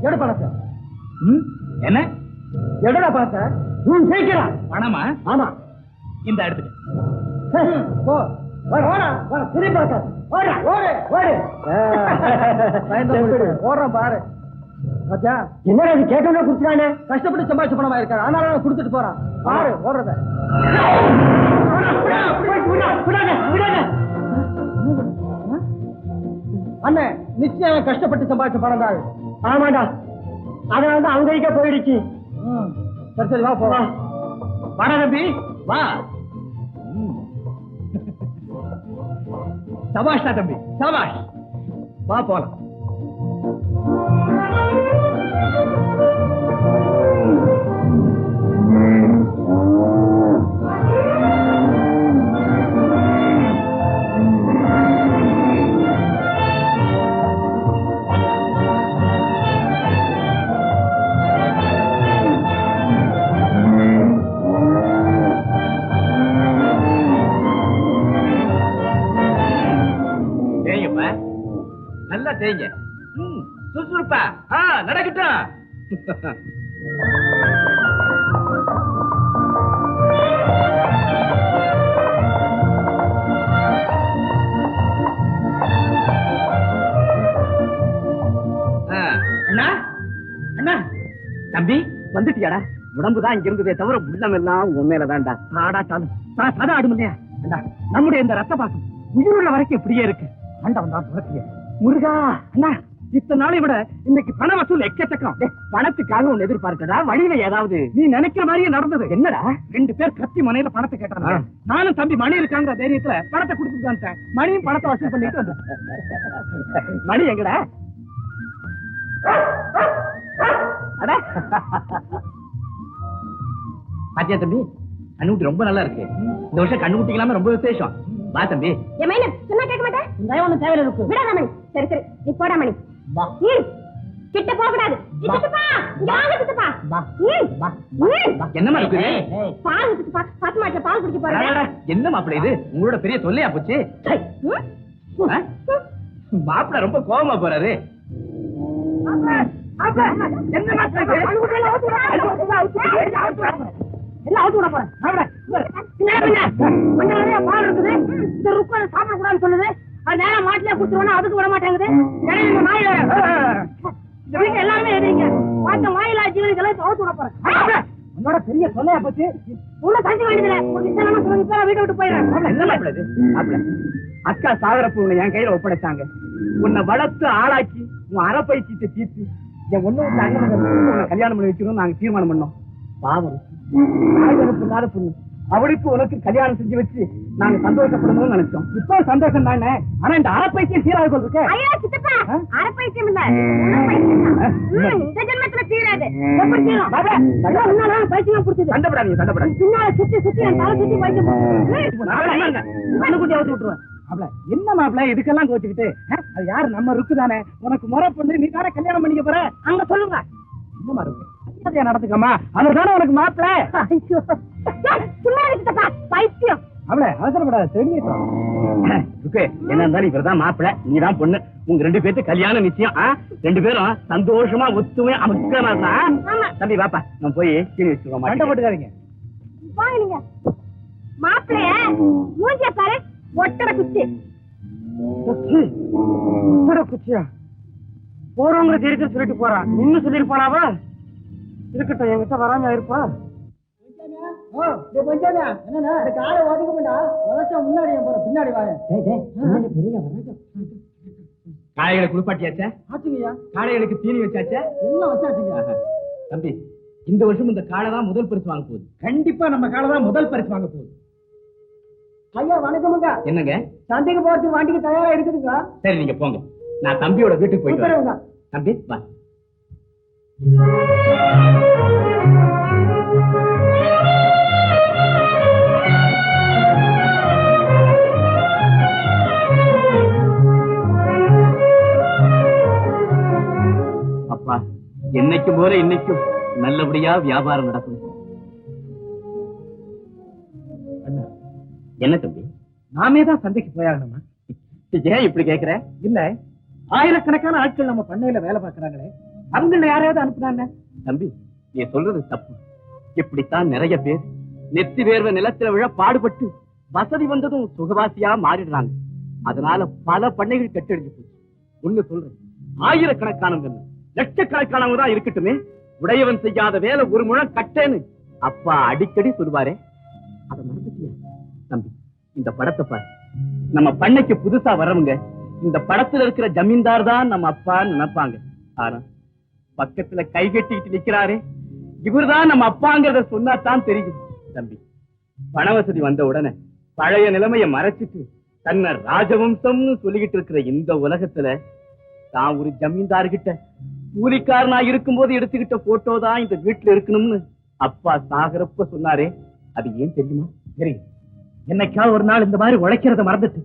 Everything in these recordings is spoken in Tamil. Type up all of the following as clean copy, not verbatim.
எடு பணத்தை. என்ன எடுடா பணத்தை. சீக்கிரம். பணமா? ஆமா. இந்த எடுத்துட்டு ஓடுறோம் பாரு. என்ன கேட்கணும் குடுத்துறானே. கஷ்டப்பட்டு சம்பாதிச்ச பணமா இருக்காரு. அதனால கொடுத்துட்டு போறான் பாரு ஓடுறத. அண்ணன் நிச்சயம் கஷ்டப்பட்டு சம்பாதிச்ச பணம் தான். ஆமாண்டா, அதனாலதான் அவங்க போயிடுச்சு. சரி சரி வா போலாம். வாடா தம்பி வா. சபாஷ்டா தம்பி சபாஷ். வா போலாம். நல்லா தேய்ங்க. சுறுசுறுப்பா நடக்கட்டும். அண்ணா அண்ணா தம்பி வந்துட்டியாடா? உடம்புதான் இங்க இருந்ததே தவிர உள்ளம் எல்லாம் உண்மையிலதான்டா. சதா ஆடும் இல்லையா? நம்முடைய இந்த ரத்த பாசம் உயிருள்ள வரைக்கும் இப்படியே இருக்கு. ஆண்டவன் தான் துரத்திய முருகா. அண்ணா இத்தனை நாளை விட இன்னைக்கு பண வசூல் எக்கச்சக்கம். பணத்துக்காக ஒன்னு எதிர்பார்க்கடா. வழியில ஏதாவது நீ நினைக்கிற மாதிரியே நடந்தது. என்னடா 2 பேர் கத்தி மனையில பணத்தை கேட்டாங்க. நானும் தம்பி மணி இருக்காங்க தைரியத்துல பணத்தை கொடுத்துட்டான். மணியும் பணத்தை வசூல் பண்ணிட்டு வந்தேன். மணி எங்கடா? பாத்தியா தம்பி, கண்ணுக்குட்டி ரொம்ப நல்லா இருக்கு. இந்த வருஷம் கண்ணுக்குட்டிக்கலாம ரொம்ப விசேஷம். வா தம்பி. சொன்னா கேட்க மாட்டேன். தேவையில்லை இருக்கு. விடாத மணி. சரி சரி நீ போடா மணி. கிட்ட போக கூடாது. என்னமா இருக்கு? பால் ஊத்துப்பா. பத்து மாட்டுல பால் குடிக்க போறேன். என்ன மாப்பிள்ள இது? உங்களோட பெரிய தொல்லையா போச்சு. மாப்பிள்ள ரொம்ப கோபமா போறாரு. எல்லாம் அவுத்து விட போறேன். பால் இருக்குது. இந்த ருக்கோட சாப்பிடக்கூடாதுன்னு சொல்லுது. அது நேரம் மாட்டிலே குடுத்துருவோம். அதுக்கு விட மாட்டேங்குது. எல்லாருமே எதிரிங்க. பார்த்த மாயிலா ஜீவனுக்கு எல்லாம் அவுத்து விட போறேன். உன்னோட பெரிய தொல்லையா போச்சு. உள்ள தஞ்ச வேண்டியதுல வீட்டை விட்டு போயிடுறேன். அக்கா சாகரப்பு உன்னை என் கையில ஒப்படைச்சாங்க. உன்னை வளர்த்து ஆளாக்கி உன் அறப்பயிற்சிட்டு தீர்த்து என் ஒண்ணு அண்ணன் கல்யாணம் பண்ணி வச்சிருந்தோம். நாங்க தீர்மானம் பண்ணோம். பாவம் பொண்ணு அவளுக்கு உனக்கு கல்யாணம் செஞ்சு வச்சு நாங்க சந்தோஷப்படணும்னு நினைச்சோம். இப்போ சந்தோஷம் தானே. ஆனா இந்த அறப்பைத்தியம் சீராக இருக்கு. அறப்பைத்தியம் இல்ல, இந்த ஜென்மத்துல தீராது. பைத்தியம் பிடிச்சது. சண்டப்படாதீங்க சண்டப்படாது. பின்னால சுத்தி சுத்தி என் தலை சுத்தி பைத்தியம் குட்டி அவுத்து விட்டுருவேன். என்ன மாப்பிள்ள இதுக்கெல்லாம் கோச்சுக்கிட்டு? அது யாரு? நம்ம இருக்குதானே. உனக்கு முறை பொண்ணு நீ தானே கல்யாணம் பண்ணிக்க போற. அங்க சொல்லுங்க. என்னமா இருக்கு நடந்துக்கமா? அவர் தானே உனக்கு மாப்பிள்ள. பைத்தியம். அவளை அவசரப்படாத. என்ன இருந்தாலும் இவர்தான் மாப்பிள்ள, நீதான் பொண்ணு. உங்க 2 பேருக்கு கல்யாணம் நிச்சயம். 2 பேரும் சந்தோஷமா ஒத்துமையா அமுக்கமா. தம்பி வாப்பா, நம்ம போய் சீனி வச்சுருவோம். மண்டை போட்டுக்காதீங்க. மாப்பிள்ளைய மூஞ்சிய பாரு. ஒட்டட குச்சி. ஒட்டட குச்சியா? போறவங்களை தெரிவித்து சொல்லிட்டு போறான். இன்னும் சொல்லிட்டு போனாவா? இருக்கட்டும், என்கிட்ட வராம இருப்பா. காளைகளை குளிப்பாட்டியாச்சா? காளைகளுக்கு தீனி வச்சாச்சா? எல்லாம் வச்சாச்சுங்க. தம்பி, இந்த வருஷம் இந்த காளை தான் முதல் பரிசு வாங்க போகுது. கண்டிப்பா நம்ம காளை தான் முதல் பரிசு வாங்க போகுது. ஐயா வணக்கமுங்க. என்னங்க? சந்தைக்கு போறதுக்கு வண்டிக்கு தயாரா இருக்குதுங்க. சரி நீங்க போங்க, நான் தம்பியோட வீட்டுக்கு போயிட்டு வரேன். தம்பி வா. அப்பா, என்னைக்கும் போல இன்னைக்கும் நல்லபடியா வியாபாரம் நடக்கும். என்ன தம்பி, நாமே தான் சந்தைக்கு போயாகணுமா? ஏன் இப்படி கேக்குற? இல்ல, ஆயிரக்கணக்கான ஆட்கள் நம்ம பண்ணையில வேலை பார்க்கறாங்களே, அவங்கள யாரையாவது அனுப்புனாங்க? தம்பி, நீ சொல்றது தப்பு. இப்படித்தான் நிறைய பேர் நெத்தி வேர்வை நிலத்துல விழ பாடுபட்டு வசதி வந்ததும் சுகவாசியா மாறிடுறாங்க. அதனால பல பண்ணைகள் கட்டடிச்சு போச்சு. ஒண்ணு சொல்றேன், ஆயிரக்கணக்கானவங்க லட்சக்கணக்கானவங்க தான் இருக்கட்டுமே, உடையவன் செய்யாத வேலை ஒரு முழம் கட்டேன்னு அப்பா அடிக்கடி சொல்லுவாரே, அதை மறந்துட்டியா? தம்பி, இந்த படத்தை பாரு. நம்ம பண்ணைக்கு புதுசா வரவங்க இந்த படத்துல இருக்கிற ஜமீன்தார் தான் நம்ம அப்பா நினைப்பாங்க. ஆனா பக்கத்துல கை கட்டிக்கிட்டு நிக்கிறாரே, இவர்தான் நம்ம அப்பாங்கிறத சொன்னாதான் தெரியும். தம்பி, பண வசதி வந்த உடனே பழைய நிலைமைய மறைச்சிட்டு தன்னை ராஜவம்சம்னு சொல்லிக்கிட்டு இருக்கிற இந்த உலகத்துல தான் ஒரு ஜமீன்தார்கிட்ட கூலிக்காரனா இருக்கும்போது எடுத்துக்கிட்ட போட்டோ தான் இந்த வீட்டுல இருக்கணும்னு அப்பா சாகரப்ப சொன்னாரே, அது ஏன் தெரியுமா? தெரியும். என்னைக்காவது ஒரு நாள் இந்த மாதிரி உழைக்கிறத மறந்துட்டு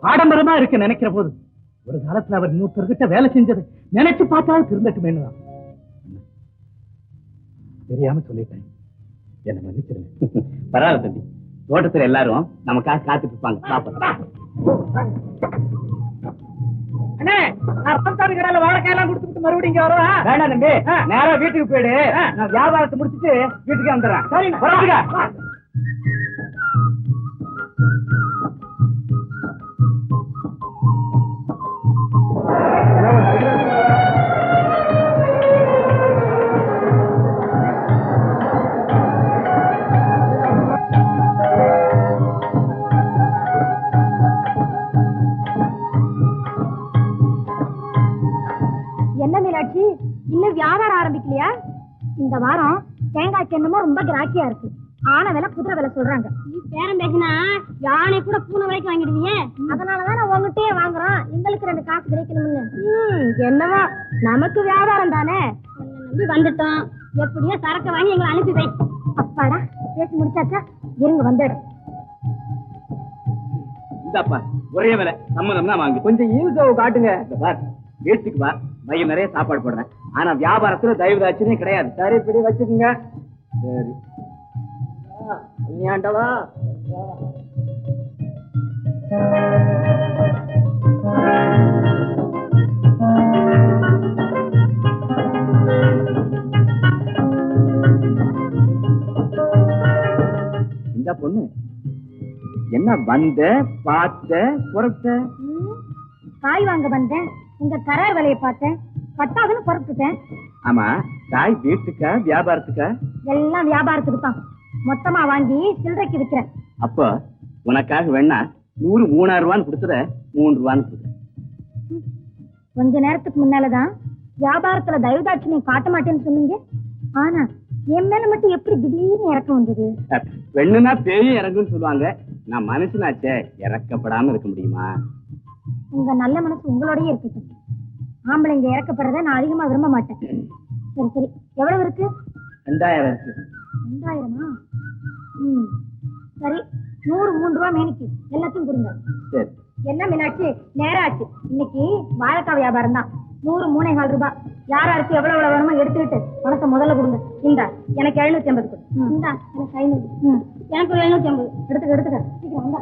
ஆடம்பரமா இருக்க நினைக்கிற போது ஒரு காலத்துல அவர் இன்னொருத்தர்கிட்ட வேலை செஞ்சது நினைச்சு பார்த்தாலும் திருந்தட்டுமேனு தெரியாம சொல்லிட்டேன், என்ன மன்னிச்சிருங்க. பரவாயில்ல தம்பி, தோட்டத்துல எல்லாரும் நமக்காக காத்துட்டு இருப்பாங்க. கடையில வாழைக்காயெல்லாம் கொடுத்துட்டு மறுபடியும் வருவா? வேண்டாம் தம்பி, நேரா வீட்டுக்கு போயிடு. நான் வியாபாரத்தை முடிச்சுட்டு வீட்டுக்கு வந்துடுறேன். சரி, என்ன மீனாட்சி, இன்னும் வியாபாரம் ஆரம்பிக்கலையா? இந்த வாரம் தேங்காய் என்னமோ ரொம்ப கிராக்கியா இருக்கு. ஆன விலை குதிரை விலை சொல்றாங்க. நீ பேரம் பேசினா யானை கூட பூனை வரைக்கும் வாங்கிடுவீங்க. அதனாலதான் நான் உங்ககிட்டயே வாங்குறோம், எங்களுக்கு 2 காசு கிடைக்கணும்னு. என்னவோ நமக்கு வியாபாரம் தானே, நம்பி வந்துட்டோம். எப்படியோ சரக்கு வாங்கி எங்களை அனுப்பி வை. அப்பாடா, பேசி முடிச்சாச்சா? இருங்க வந்துடும். இந்தாப்பா ஒரே விலை, சம்மதம் தான் வாங்க. கொஞ்சம் ஈஸோ காட்டுங்க. வீட்டுக்கு வா, வயிறு நிறைய சாப்பாடு போடுறேன். ஆனா வியாபாரத்துல தயவு தாட்சியே கிடையாது. சரி, இப்படி வச்சுக்கோங்க. சரி ஆண்டவா. இந்த பொண்ணு என்ன வந்த பார்த்த புறத்த? காய் வாங்க வந்தேன், உங்க கரார் விலையை பார்த்தேன், பட்டாதுன்னு புறப்பட்டுட்டேன். ஆமா, காய் வீட்டுக்கா வியாபாரத்துக்கா? எல்லாம் வியாபாரத்துக்கு தான். மொத்தமா வாங்கி சில்லறைக்கு விற்கிறேன். அப்ப உனக்காக வேணா 100 3,000 ரூபான்னு கொடுத்துற 3 ரூபான்னு கொடுக்குறேன். கொஞ்ச நேரத்துக்கு முன்னாலதான் வியாபாரத்துல தயவுதாட்சியம் காட்ட மாட்டேன்னு சொன்னீங்க. ஆனா என் மேல மட்டும் எப்படி திடீர்னு இறக்கம் வந்தது? பெண்ணுனா பேயும் இறங்குன்னு சொல்லுவாங்க. நான் மனுஷனாச்சே, இறக்கப்படாம இருக்க முடியுமா? உங்க நல்ல மனசு உங்களோடயே இருக்கட்டும். ஆம்பளைங்க இறக்கப்படுறத நான் அதிகமா விரும்ப மாட்டேன். சரி சரி, எவ்வளவு இருக்கு? 2000 இருக்கு. 2000? சரி, 103 ரூபாய் மேனிக்கு எல்லாத்தையும் கொடுங்க. சரி. என்ன மீனாட்சி, நேரம் ஆச்சு. இன்னைக்கு வாழைக்காய் வியாபாரம் தான். 100 3,4 ரூபாய். யாராருக்கு எவ்வளவு வேணுமோ எடுத்துக்கிட்டு பணத்தை முதல்ல கொடுங்க. இந்த எனக்கு 750 கொடு. இந்த எனக்கு 500. எனக்கு 750. எடுத்துக்க சீக்கிரம் வந்தா.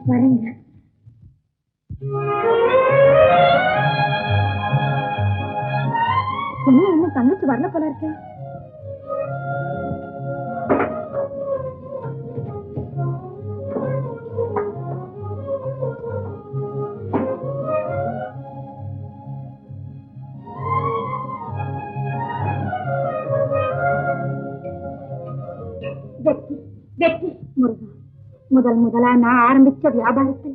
வரேங்க. இன்னும் தங்கச்சி வரல போல இருக்கு. வெற்றி முருகா, முதலா நான் ஆரம்பிச்ச வியாபாரத்தில்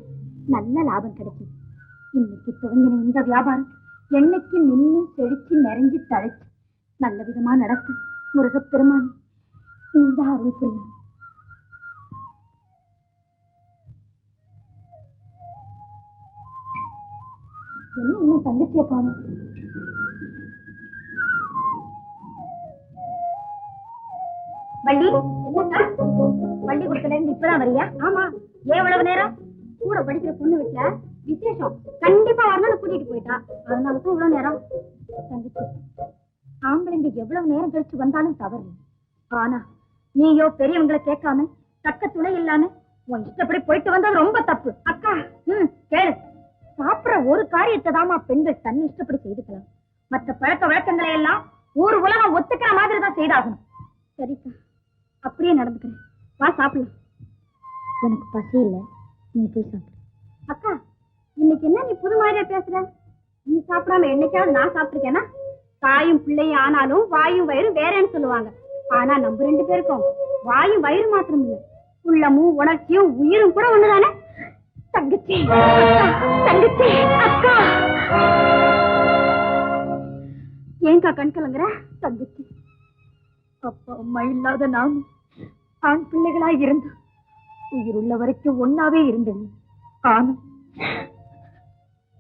நல்ல லாபம் கிடைச்சது. இன்னைக்கு துவங்கின இந்த வியாபாரம் என்னைக்கு நின்று செழிச்சு நிறைஞ்சு தழைச்சு நல்ல விதமா நடக்கும். முருகப்பெருமான் இந்த அருள் புரியணும். என்ன இன்னும் தங்கச்சியை காணும்? வள்ளி என்னக்கா பள்ளிக்கூடத்துல இருந்து இப்பதான் வரியா? ஆமா. ஏன் இவ்வளவு நேரம்? கூட படிக்கிற பொண்ணு வீட்டுல விசேஷம், கண்டிப்பா வரணும்னு கூட்டிட்டு போயிட்டா, அதனாலதான் இவ்வளவு நேரம். தங்கச்சி, ஆம்பளைங்க எவ்வளவு நேரம் கழிச்சு வந்தாலும் தவறு. ஆனா நீயோ பெரியவங்களை கேட்காம தக்க துணை இல்லாம உன் இஷ்டப்படி போயிட்டு வந்தது ரொம்ப தப்பு. அக்கா கேளு, சாப்பிடுற ஒரு காரியத்தை தாமா பெண்கள் தண்ணி இஷ்டப்படி செய்துக்கலாம். மற்ற பழக்க வழக்கங்களை எல்லாம் ஊர் உலகம் ஒத்துக்கிற மாதிரி தான் செய்தாகணும். சரிக்கா, அப்படியே நடந்துக்கிறேன். வா சாப்பிடலாம். எனக்கு பசி இல்ல, நீ போய் சாப்பிடு. அக்கா, இன்னைக்கு என்ன நீ புது மாதிரியா பேசுற? நீ சாப்பிடாம என்னைக்காவது நான் சாப்பிட்டுருக்கேனா? தாயும் பிள்ளையும் ஆனாலும் வாயும் வயிறும் வேறேன்னு சொல்லுவாங்க. ஆனா நம்ம 2 பேருக்கும் வாயும் வயிறு மாத்திரம் இல்ல, உள்ளமும் உணர்ச்சியும் உயிரும் கூட ஒண்ணுதானே. தங்கச்சி, தங்கச்சி, அக்கா, ஏங்கா கண் கலங்குற? தங்கச்சி, அப்பா அம்மா இல்லாத நாம் ஆண் பிள்ளைகளா இருந்த உயிர் உள்ள வரைக்கும் ஒன்னாவே இருந்தது. ஆனா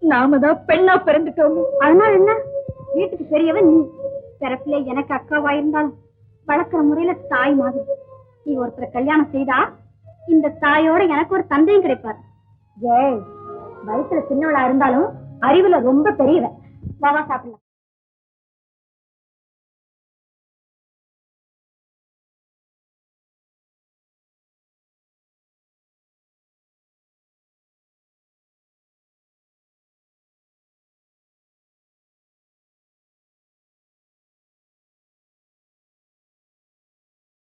நாம தான் பெண்ணா பிறந்துட்டோம். அதனால என்ன? வீட்டுக்கு பெரியவன் நீ, பிறப்பிலே எனக்கு அக்காவா இருந்தாலும் வளர்க்கிற முறையில தாய் மாதிரி. நீ ஒருத்தரை கல்யாணம் செய்தா இந்த தாயோட எனக்கு ஒரு தந்தையும் கிடைப்பார். ஏய், வயசுல சின்னவளா இருந்தாலும் அறிவுல ரொம்ப பெரியவ. வா சாப்பிடலாம்.